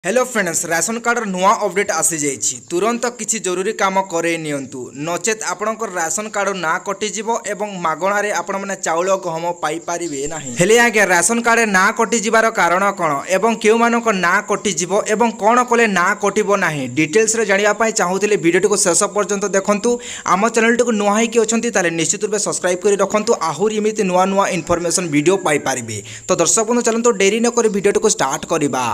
Hello friends, ration card नुआ update आसी जाइछि। तुरंत किछि जरूरी काम करे नियंतु, नचेत आपणकर राशन कार्ड ना कटिजिवो एवं मागणा रे आपण माने चाउल गहम पाई परिबे नाही। हेले आगे राशन कार्ड ना कटिजिबार कारण कोन एवं केउ मानक ना कटिजिवो एवं कोन कोले ना कटिबो नाही डिटेल्स रे जानिबा पई चाहूतिले वीडियो को शेष पर्यंत देखंतु। आम चैनल को नुआ ही कि अछंती ताले निश्चित रूपे सब्सक्राइब करी रखंतु, आहुर एमिति नुआ नुआ इन्फॉर्मेशन वीडियो पाई परिबे। तो दर्शक बंधु चलंतु देरी न करी वीडियो को स्टार्ट करिबा।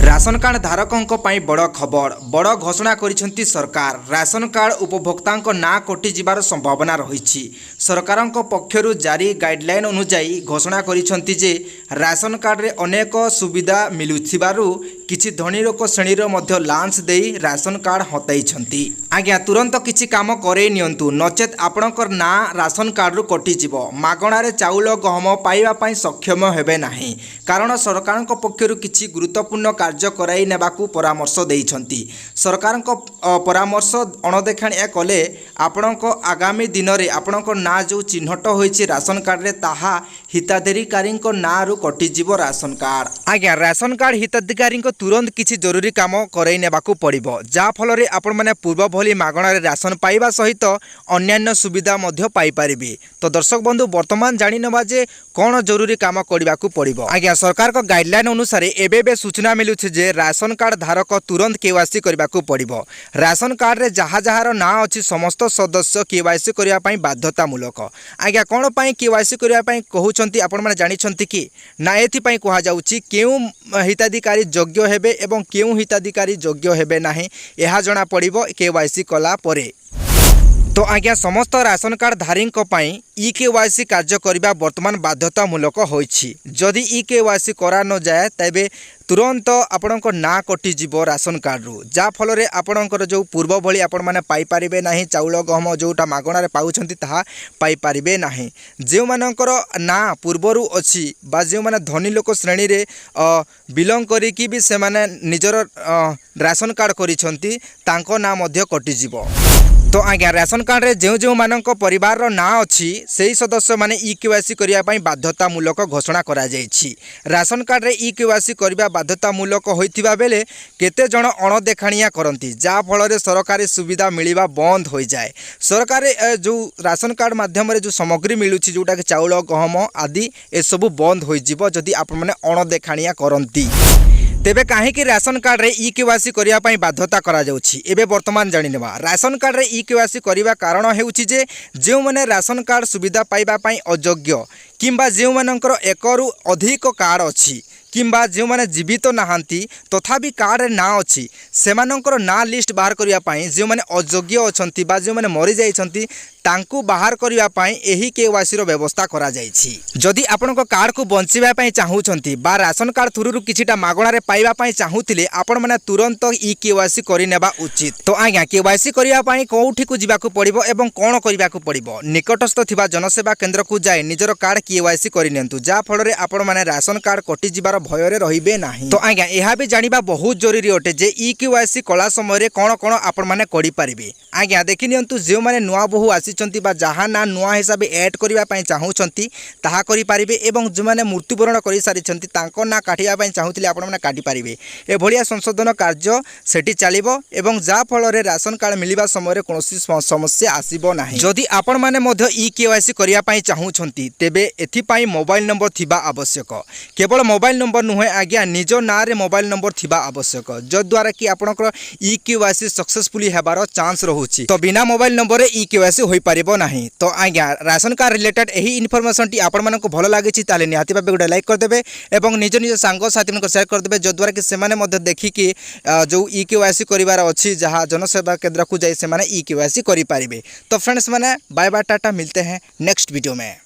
राशन कार्ड धारकों पाई बड़ खबर, बड़ घोषणा करिसेंती सरकार। राशन कार्ड उपभोक्तांक ना कटि जिबार संभावना रही। सरकारों पक्षरु जारी गाइडलाइन अनुसार घोषणा करिसेंती जे राशन कार्ड रे अनेक सुविधा मिलुथिबारु किछि धनी लोक श्रेणी मध्य लांच देई राशन कार्ड हताइछंती। आज्ञा तुरंत किछि काम करे नियंतु, नचेत आपणकर ना राशन कार्ड रु कटि जिवो। मागणा रे चाउल गहम पाइबा पई सक्षम हेबे नाही, कारण सरकारों पक्षरु किछि गुरुत्वपूर्ण कार्य कराई नेबाकू परामर्श देइछंती। सरकारों परामर्श अणदेखाणिया कले आपणक आगामी दिन रे आपणक ना जो चिन्हट होइछि राशन कार्ड रे ताहा हिताधिकारी ना रु कटि जिवो राशन कार्ड। आज्ञा राशन कार्ड हिताधिकारी तुरंत किछि जरूरी काम कराई नेबाकू पड़िबो, जा फल रे आपण माने पूर्व भली मागणा रे राशन पाइबा सहित अन्यान्य सुविधा मध्य पाई परिबे। तो दर्शक बंधु वर्तमान जानि नबा जे कोन जरूरी काम करिबाकू पड़िबो। आज्ञा सरकार को गाइडलाइन अनुसार एबे सूचना मिलुछि जे राशन कार्ड धारक तुरंत केवाईसी करबाकू पड़िबो। राशन कार्ड रे जहा जहार ना अछि समस्त सदस्य केवाईसी करिया पई बाध्यतामूलक। आज्ञा कोन पई केवाईसी करिया पई कहउछंती आपण माने जानिछंती कि ना एथि पई कहा जाउछि केउ हिताधिकारी योग्य हेबे एवं केउ हिताधिकारी योग्य हेबे नाही, एहा जणा पड़िबो केवाईसी कला परे। तो आज्ञा समस्त राशन कार्ड धारी ई केवाईसी कार्य करबा वर्तमान बाध्यतामूलक होइछि। जदि ई केवाईसी करा न जाए तेबे तुरंत आपणक ना कटि जिवो राशन कार्ड रु, जा फल रे आपणकर जो पूर्व भली आपण माने पाई परिबे नाही चाउल गहम जोटा मागणा रे पाउछंती ताहा पाई परिबे नाही। जे मानकर ना पूर्वरु अछि बा जे माने धनी लोक श्रेणी रे बिलोंग करी कि भी से माने निजर राशन कार्ड करिछंती तांको ना मध्य कटि जिवो। तो आज्ञा राशन कार्ड रे जो जो मानक परिवार रो ना अछि सेही सदस्य माने ई केवाईसी करिया पई बाध्यतामूलक घोषणा करा जायछि। राशन कार्ड रे ई केवाईसी करिबा बाध्यतामूलक होइथिबा बेले केते जण अणदेखाणिया करंती, जा फल रे सरकारी सुविधा मिलिबा बंद होई जाए। सरकारी जो राशन कार्ड माध्यम रे जो सामग्री मिलुछि जोटा कि चाउल गहम आदि ए सब बंद होई जिवो जदि आपण माने अणदेखाणिया करंती। तेबे काहेकि राशन कार्ड रे ई केवाईसी करिया पई बाध्यता करा जाउछि एबे वर्तमान जानि नेबा। राशन कार्ड रे ई केवाईसी करिबा कारण हेउछि जे जेउ माने राशन कार्ड सुविधा पाइबा पई अयोग्य किंबा जेउ मानकर एकरु अधिक कार्ड अछि किंबा जो माने जीवित नहांती तथापि कार्ड रे ना अछि सेमानकर ना लिस्ट बाहर करिया पई जो माने अयोग्य अछंती बा जो माने मरि जाइछंती तांकु बाहर करिया पई एही केवाईसी रो व्यवस्था करा जाइछि। जदि आपनक कार्ड को बंचिबा पई चाहूछंती बा राशन कार्ड थ्रू किछिटा मागणा रे पाइबा पई चाहूतिले आपण माने तुरंत ई केवाईसी करि नेबा उचित। तो आज्ञा केवाईसी करिया पई कोउठी को जिबाकू पड़िबो एवं कोन करिबाकू पड़िबो, निकटस्थ थिबा जनसेवा केंद्र को जाय निजर कार्ड केवाईसी करि नियंतु, जा फल रे आपण माने राशन कार्ड कटि जिबार भୟରେ रहिबे नाही। तो आज्ञा एहा भी जानिबा बहुत जरूरी अटे जे ई केवाईसी कला समय रे कोन कोन आपण माने करि परिबे। आज्ञा देखि नियंतु जे माने नुआ बहु आसीचंती बा जहा ना नुआ हिसाब ऐड करिबा पई चाहूचंती ताहा करि परिबे एवं जे माने मृत्युवरण करि सारिचंती तांको ना काटिया पई चाहूतिले आपण माने काटि परिबे। ए भलिया संशोधन कार्य सेठी चलिबो एवं जा फल रे राशन कार्ड मिलिबा समय रे कोनोसी समस्या आसीबो नाही। जदि आपण माने मध्य ई केवाईसी करिया पई चाहूचंती तेबे एथि पई मोबाइल नंबर थिबा आवश्यक। केवल मोबाइल नंबर नुहे आज्ञा निज ना रे मोबाइल नंबर थिबा आवश्यक, जद्वारा कि आपनकर ई केवाईसी सक्सेसफुली हेबार चांस रहुछि। तो बिना मोबाइल नंबर रे ई केवाईसी होई परिबो नाही। तो आज्ञा राशन कार्ड रिलेटेड एही इन्फॉर्मेशन टी आपण मानको भलो लागिछि ताले निहाती भाबे गोटे लाइक कर देबे एवं निज निज सांग साथी मानको शेयर कर देबे, जद्वारा कि से माने मध्य देखि कि जो ई केवाईसी करिवार अछि जहा जनसेवा केंद्र को जाई से माने ई केवाईसी करि परिबे। तो फ्रेंड्स माने बाय बाय टाटा, मिलते हैं नेक्स्ट वीडियो में।